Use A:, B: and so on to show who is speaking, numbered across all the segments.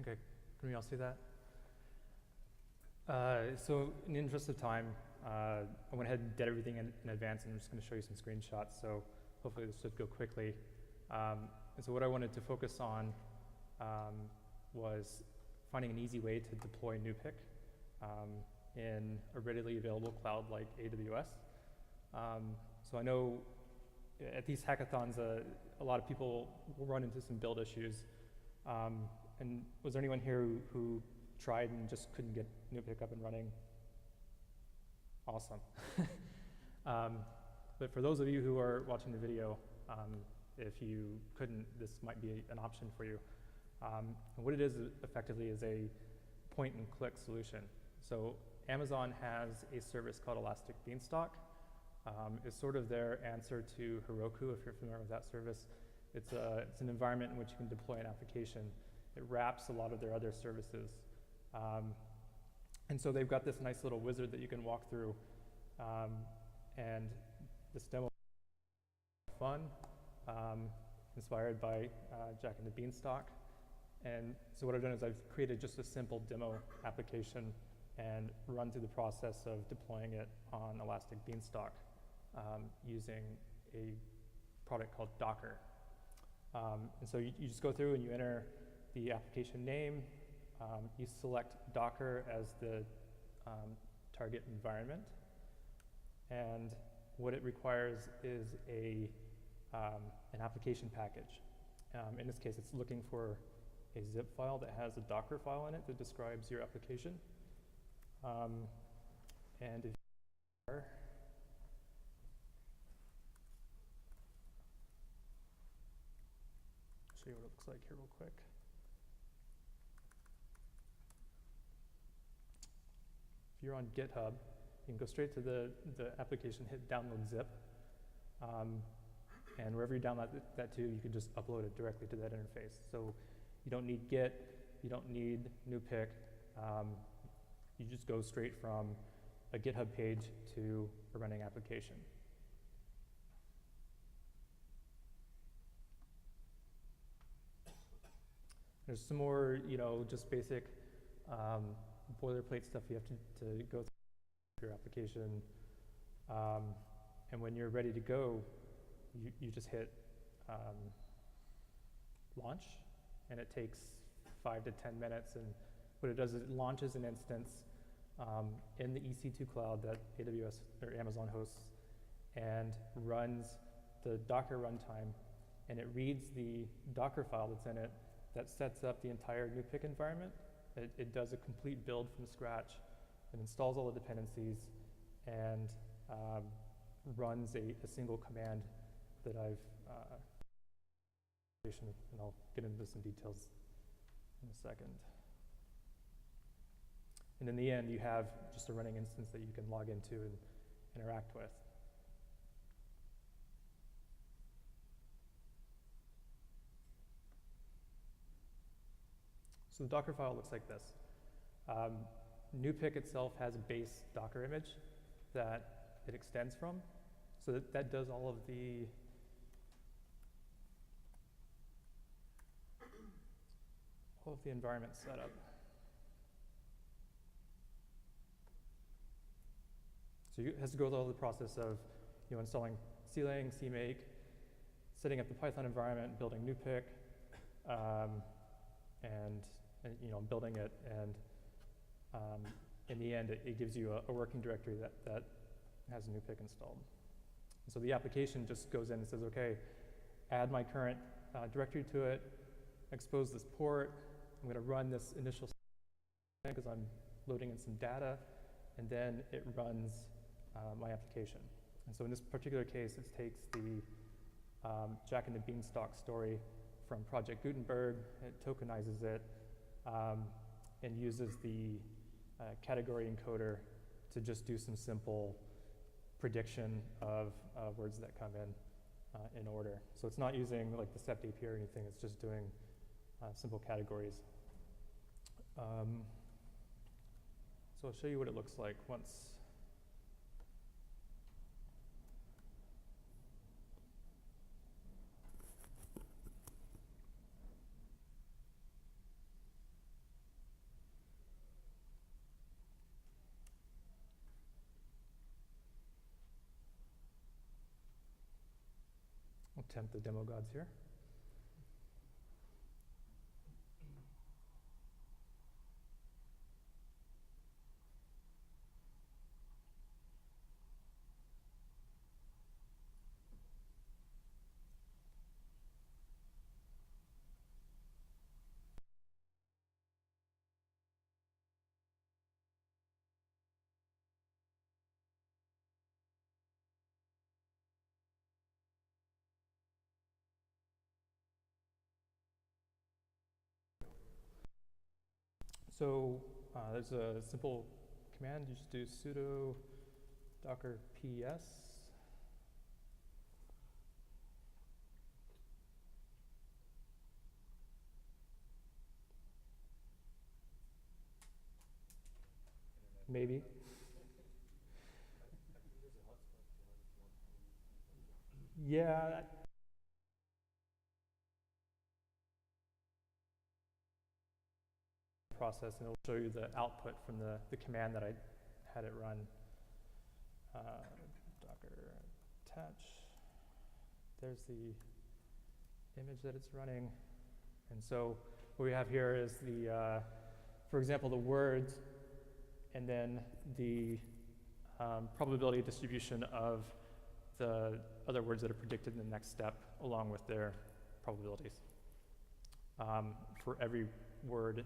A: Okay, can we all see that? So in the interest of time, I went ahead and did everything in advance, and I'm just going to show you some screenshots, so hopefully this should go quickly. And so what I wanted to focus on was finding an easy way to deploy NuPIC in a readily available cloud like AWS. So I know at these hackathons, a lot of people will run into some build issues. And was there anyone here who tried and just couldn't get NuPIC up and running? Awesome. But for those of you who are watching the video, if you couldn't, this might be an option for you. And what it is effectively is a point-and-click solution. So Amazon has a service called Elastic Beanstalk. It's sort of their answer to Heroku, if you're familiar with that service. It's an environment in which you can deploy an application. It wraps a lot of their other services. And so they've got this nice little wizard that you can walk through. And this demo is fun, inspired by Jack and the Beanstalk. And so what I've done is I've created just a simple demo application and run through the process of deploying it on Elastic Beanstalk using a product called Docker. And so you just go through and you enter the application name. You select Docker as the target environment. And what it requires is an application package. In this case, it's looking for a zip file that has a Docker file in it that describes your application. And if you are, I'll show you what it looks like here real quick. If you're on GitHub, you can go straight to the application, hit download zip, and wherever you download that to, you can just upload it directly to that interface. So you don't need Git, you don't need NuPIC. You just go straight from a GitHub page to a running application. There's some more, just basic boilerplate stuff you have to go through your application. And when you're ready to go, you just hit launch, and it takes 5 to 10 minutes. And what it does is it launches an instance in the EC2 cloud that AWS or Amazon hosts and runs the Docker runtime, and it reads the Docker file that's in it that sets up the entire NuPIC environment. It does a complete build from scratch and installs all the dependencies and runs a single command that I've and I'll get into some details in a second. And in the end, you have just a running instance that you can log into and interact with. So the Docker file looks like this. NuPIC itself has a base Docker image that it extends from. So that does all of the environment setup. So it has to go through all the process of installing CLang, CMake, setting up the Python environment, building NuPIC, and building it. And in the end, it gives you a working directory that has NuPIC installed. And so the application just goes in and says, okay, add my current directory to it, expose this port. I'm going to run this initial because I'm loading in some data, and then it runs my application. And so in this particular case, it takes the Jack and the Beanstalk story from Project Gutenberg, it tokenizes it, and uses the category encoder to just do some simple prediction of words that come in order. So it's not using like the SEPT API or anything, it's just doing simple categories. So I'll show you what it looks like once. tempt the demo gods here. So there's a simple command. You just do sudo docker ps. Maybe. Yeah. Process, and it'll show you the output from the command that I had it run. Docker attach. There's the image that it's running. And so what we have here is the, for example, the words, and then the probability distribution of the other words that are predicted in the next step, along with their probabilities for every word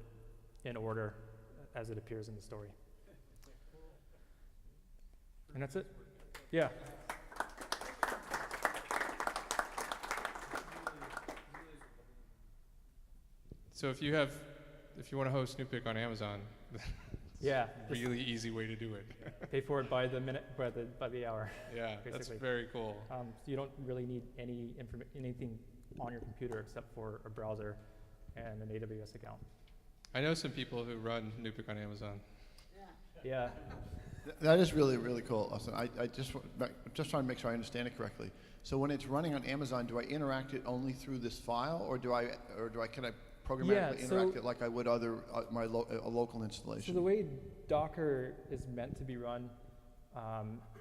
A: in order as it appears in the story. And that's it. Yeah.
B: So if you want to host NuPIC on Amazon,
A: Yeah.
B: really easy way to do it.
A: Pay for it by the minute, by the hour.
B: Yeah,
A: basically.
B: that's very cool.
A: So you don't really need anything on your computer except for a browser and an AWS account.
B: I know some people who run NuPIC on Amazon.
A: Yeah.
C: That is really, really cool, Austin. I just trying to make sure I understand it correctly. So when it's running on Amazon, do I interact it only through this file, or can I programmatically interact it like I would other a local installation?
A: So the way Docker is meant to be run,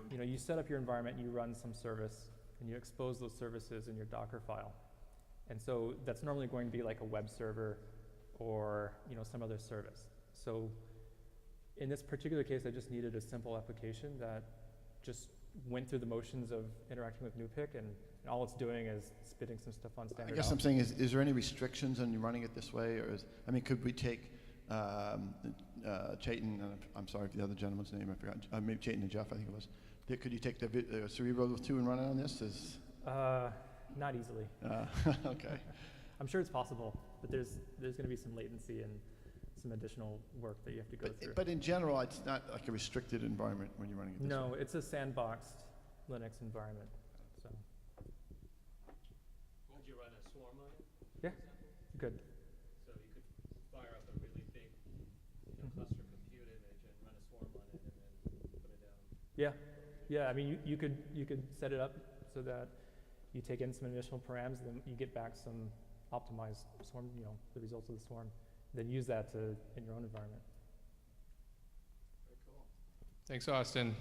A: you set up your environment, you run some service, and you expose those services in your Docker file. And so that's normally going to be like a web server or some other service. So in this particular case, I just needed a simple application that just went through the motions of interacting with NuPIC, and all it's doing is spitting some stuff on standard.
C: I guess I'm saying, is there any restrictions on you running it this way, or could we take Chayton? I'm sorry for the other gentleman's name, I forgot. Maybe Chayton and Jeff, I think it was. Could you take the Cerebro 2 and run it on this?
A: Not easily.
C: Okay.
A: I'm sure it's possible, but there's going to be some latency and some additional work that you have to go through.
C: But in general, it's not like a restricted environment when you're running it this
A: No,
C: way.
A: it's a sandboxed Linux environment. So.
D: Could you run a swarm on it?
A: Yeah, you could.
D: So you could fire up a really big cluster compute image and run a swarm on it and then put it down.
A: Yeah. I mean, you could set it up so that you take in some initial params, then you get back some optimized swarm, the results of the swarm, then use that in your own environment.
D: Very cool.
B: Thanks, Austin.